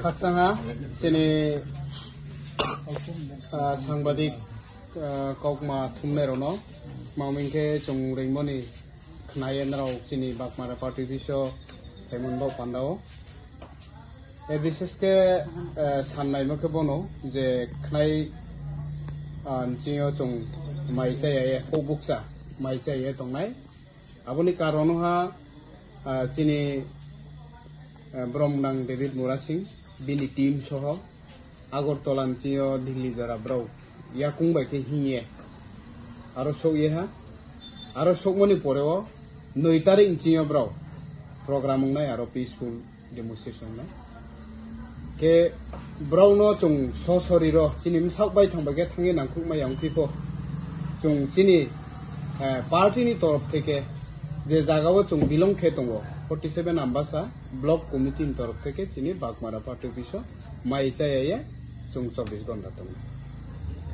Kaksanga sini sangbadik kokma thumnerono mamingke chung ringmoni knayen rao sini bakmara party biso hemundo pandao e biseske sannai mokhe bono je knai jingo chung maisaya e hobuksa maisaya e tongnai aboni karono ha sini Bromnang David Murasing bini team soho Agortolan Chio Dilli Jara Bro Yakung by Kihinye Arosho Yeha Arosho Moni Poreo Noitari in Chio Bro Program Aro peaceful demonstration Ke Browno Chung So Soriro Chinim South by Tambaget Hangin and Cook my young people Chung Chini Party ni Torp Teke Je Zagawa Chung Bilong Ketongo 47 Ambasa Block Committee in Torp Teke Chini Bakmara Party Biso Maisaya Chung 24 ঘন্টা তুমি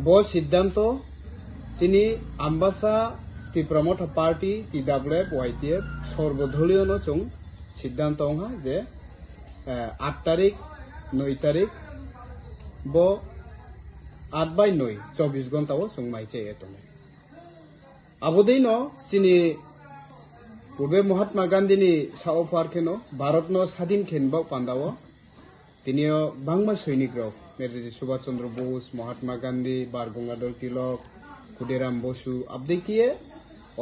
বো সিদ্ধান্ত চিনি আম্বাসা টি promote party টি WF YTF সর্বদলীয় ন চুং সিদ্ধান্ত হা যে 8 তারিখ 9 তারিখ বো 8 বাই 9 24 ঘন্টাও চুং মাইছে এতনে আবদেই ন চিনি পূর্বে মহাত্মা গান্ধীনি সাও পার্কেনো ভারত ন স্বাধীন খেনবাও পান্দাও তিনিও বাংলা সৈনিক রক নেতাজি সুভাষ চন্দ্র বোস মহাত্মা গান্ধী বার গঙ্গাধর তিলক ক্ষুদিরাম বসু আবদিকিয়ে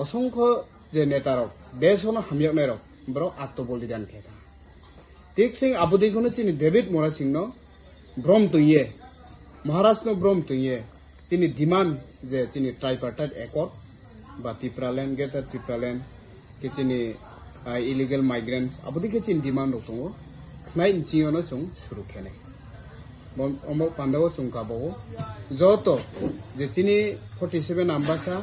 অসংখ্য যে নেতা রক দেশ হন হামিয়নে রক ব্র আত্মবলিদান খেতা ঠিক সিং আবদিখনো চিনি ডেভিড মোরা সিং ন ব্রহ্ম তুইয়ে মহারাষ্ট্র ব্রহ্ম তুইয়ে চিনি ডিমান্ড যে চিনি ট্রাইপার্টাইট একর্ড বা ত্রিপুরাল্যান্ড গেটার ত্রিপুরাল্যান্ড কে চিনি ইলিগেল মাইগ্রেন্টস আবদিকে চিনি ডিমান্ড রক দङ Knai Chiono Chung Surukene. Omo Pandawo Chung Kabo Zoto, the Chini 47 Ambasa,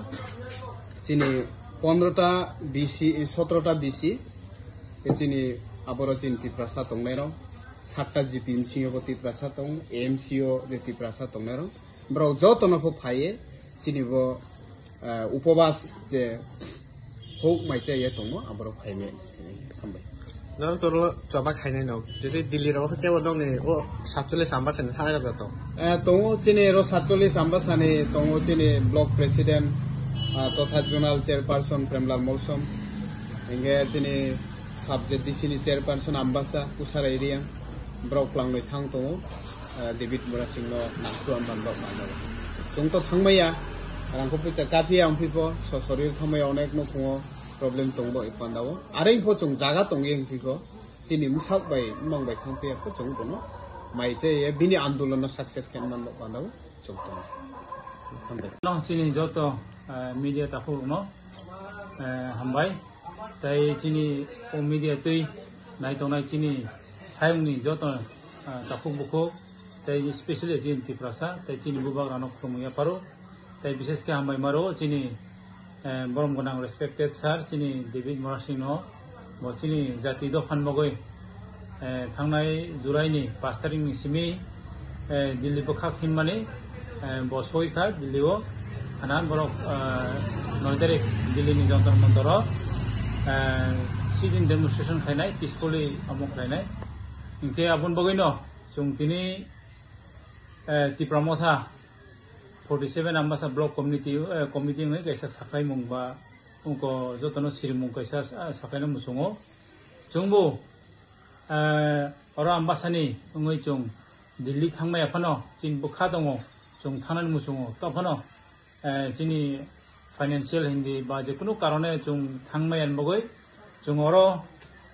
Chini Pondrota BC, Sotrota BC, the Chini Aborochin Tiprasatong Nero, Sata Jipim Chiopoti Prasatong, AMCO the Tiprasatong Nero, Bro Zoto no Paye, Chinivo Upovas, the Hope might say Yetomo, Abro Payme. No, Toro Jabak Haneno. Did it deliver Kevadong or Satuli Sambas and Hanato? Tongo Chinero Satuli Sambasani, Tongo Chini Block President, Tota Journal Chairperson, Premla Mosom, Engagini Subject Dicini Chairperson, Ambassa, Usara area, Brock Lang with Tango, David Murasino, Naktuam Bando. Junto Tangmaya, Rankopica Kapi and people, so sorry, Tomay Onek no problem tongbo ipandao areng po chung jaga tongyeng fiko sini musak bai mong bai thangpe ko chung bono mai che bini andolan no success ken man bandao chung tong no chini joto media ta hu no hambai tai chini o media tui nai tongnai chini haimni joto ta hu buko tai especially jin tiprasa tai chini bubak ranok khumuya paro tai bishes ke hambai maro chini Borom gonang respected sir chini David Morasino bo chini jati do phanmogoi thangnai jurai ni 5 tarik ni simi Delhi bokha khinmani bo soi kha Delhi o anan borok 9 tarik Delhi ni jantar mandoro sidin demonstration khainai peacefully amok khainai ingke abun bogoino chungtini tipramotha 47 Ambassa Block Committee ngai kaisa sakai mungba unko jotono sirimung kaisa sakai no musungo chungbo ora Ambassa ni ngai chung Delhi thangmai aphano chin bukha dongo chung thanan musungo tophano chini financial hindi ba je kuno karone chung thangmai anbogoi chung oro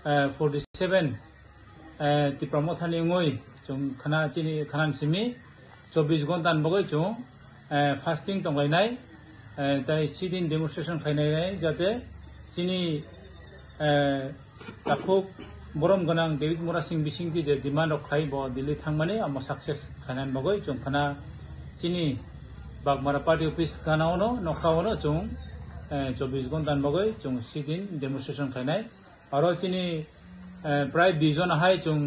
47 ti promothani ngoi chung khana chini khanan simi 24 ঘন্টা anbogoi chung fasting tongainai tai sidin demonstration khainai jate chini takhuk borom ganang David Morasing bising ti je demand ok khai bo Delhi thangmani amo success khainan bagoi chung khana chini Bakmara party office kanaono nokhaono chung 24 ঘন্টা bagoi chung sidin demonstration khainai aro chini prai dijon hai chung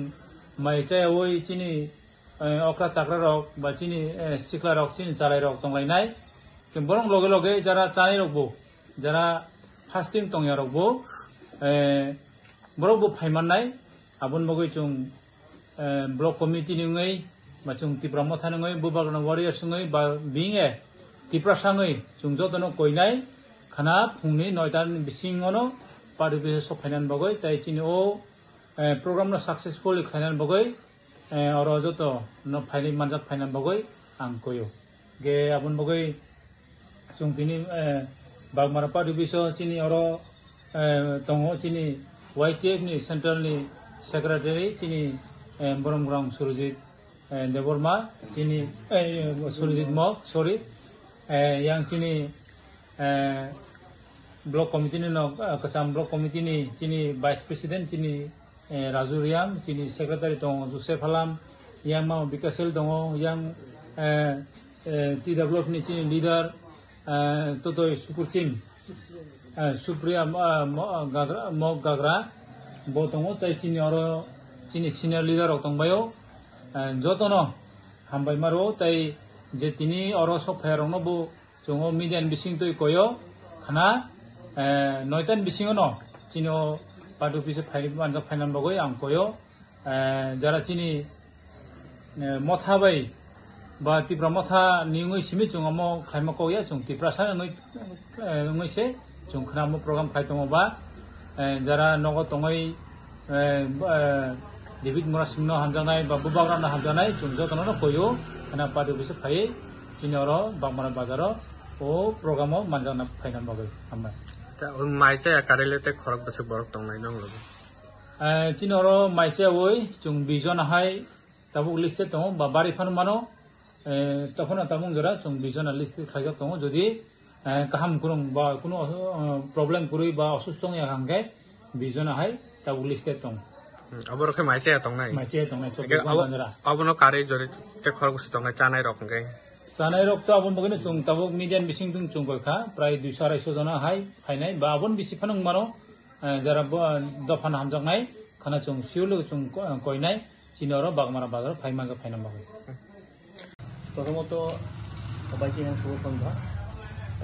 mai chai oi chini okra chakra rok ba chini sikla rok chini chalai rok tonglai ke borong loge loge jara chanai rok bo jara fasting tongya rok bo borok bo phaiman nai abun mogoi chung block committee নङै বা जों टिप्रा मथा नङै बुबागना warriors नङै बा बिंगे टिप्रा सांगै जों जतनो कइनाय खाना फुंनि 9टा बिसिङनो पार्टी बिसे सफायनान बगै ताइ चिनि ओ program no successfully khainan bogoi oro joto no faili manjak phainan bogoi ang koyo ge abun bogoi chungtini bagmara party biso chini oro tongo chini YTF ni central ni secretary chini boromgrang surujit deborma chini surujit mo sorry yang chini block committee ni no kasam block committee ni chini vice president chini Raju Riam, chini secretary dong Joseph Halam, yang mau Bikasel dong, yang TWF ni chini leader Totoi Sukurchin, Supriya Mo Gagra, Botongo tai chini oro chini senior leader otong bayo, jotono hambai maro tai jetini oro sok phairong no bu jongo median bising toi koyo, khana 9tan bisingono chini party office final final बगै आं कोयो जरा चिनी मथा bye बा तिप्रा मथा निङै सिमि जों अमो खायमा कोया जों तिप्रा सा नङै से जों खनामो प्रोग्राम खायतङ बा जरा नगो तङै डेभिड मुरा सिंह हामजानाय बा बुबाग्रा ना हामजानाय जों जतनो कोयो खाना पार्टी ऑफिस फाय चिनि अरो बागमारा बाजारो ओ प्रोग्रामो मानजाना फाइनाल बगै हामबाय माइसे कार्यालय ते खरक बसे बरक तंनाय दं लोगो चिनरो माइसे वय जों बिजन हाय ताबुक लिस्ट दं बा बारि फान मानो तखन तामुं जरा जों बिजन लिस्ट खायजक दं जदि काहाम गुरुं बा कुनो प्रॉब्लेम कुरुइ बा असुस्थ या हांगे बिजन हाय ताबुक लिस्ट दं अबरखे माइसे तंनाय 24 जरा अबनो कार्य जरि ते खरक बसे तंनाय चानाय रखंगे जानाय रक्त आबन बगैनो जों ताबुक मिडियान बिसिं जों जोंगखा प्राय 200 जना हाय फायनाय बा आबन बिसि फानং मानो जरा दफान हामजांनाय खाना जों सिउलो जों कयनाय चिनरो बागमारा बाजार फाइमांगा फाइनाम बागै প্রথমত সবাইকে শুভ সন্ধ্যা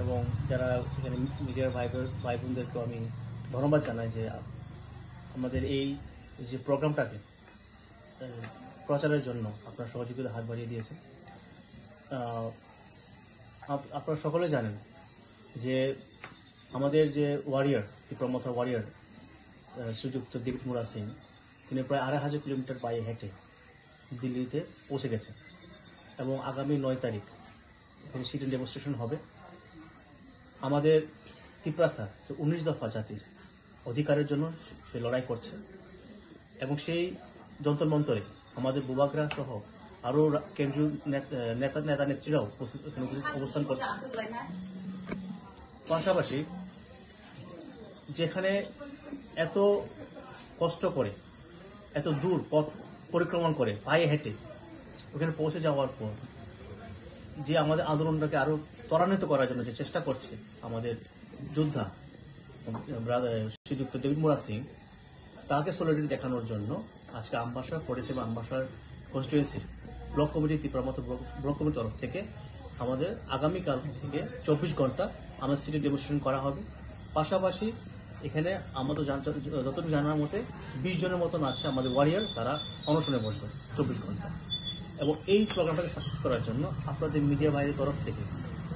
এবং যারা এখানে মিডিয়ার ভাই বোনদেরকে আমি ধন্যবাদ জানাই যে আমাদের এই যে প্রোগ্রামটাকে প্রচারের জন্য আপনারা সহযোগিতা হাত বাড়িয়ে দিয়েছেন আপনারা সকলে জানেন যে আমাদের যে ওয়ারিয়র ত্রিপুরা মথা ওয়ারিয়র শ্রীযুক্ত দেবিদ মুরা সিং তিনি প্রায় 2,500 কিলোমিটার পায়ে হেঁটে দিল্লিতে পৌঁছে গেছেন এবং আগামী 9 তারিখ এখানে সিট ডেমনস্ট্রেশন হবে আমাদের ত্রিপুরা 19 দফা জাতির অধিকারের জন্য সে লড়াই করছে এবং সেই যন্তর মন্তরে আমাদের বুবাগ্রা সহ আরো কেন্দ্রীয় নেতা নেত্রীরাও অবস্থান করছে পাশাপাশি যেখানে এত কষ্ট করে এত দূর পথ পরিক্রমণ করে পায়ে হেঁটে ওখানে পৌঁছে যাওয়ার পর যে আমাদের আন্দোলনটাকে আরো ত্বরান্বিত করার জন্য যে চেষ্টা করছে আমাদের যোদ্ধা শ্রীযুক্ত দেবিদ মুরা সিং তাকে সলিডারিটি দেখানোর জন্য আজকে আমবাসা 47 আমবাসার কনস্টিটুয়েন্সির block committee Tripura Motha block কমিটির তরফ থেকে আমাদের আগামীকাল থেকে 24 ঘন্টা আমাদের সিটি ডেমনস্ট্রেশন করা হবে পাশাপাশি এখানে আমাদের যতটুকু জানার মতে 20 জনের মতন আছে আমাদের ওয়ারিয়র তারা অনশনে বসবে 24 ঘন্টা এবং এই প্রোগ্রামটাকে সাকসেস করার জন্য আপনাদের মিডিয়া ভাইয়ের তরফ থেকে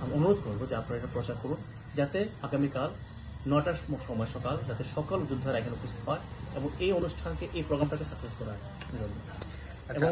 আমি অনুরোধ করবো যে আপনারা এটা প্রচার করুন যাতে আগামীকাল 9টার সময় সকাল যাতে সকল যোদ্ধারা এখানে উপস্থিত হয় এবং এই অনুষ্ঠানকে এই প্রোগ্রামটাকে সাকসেস করার জন্য এবং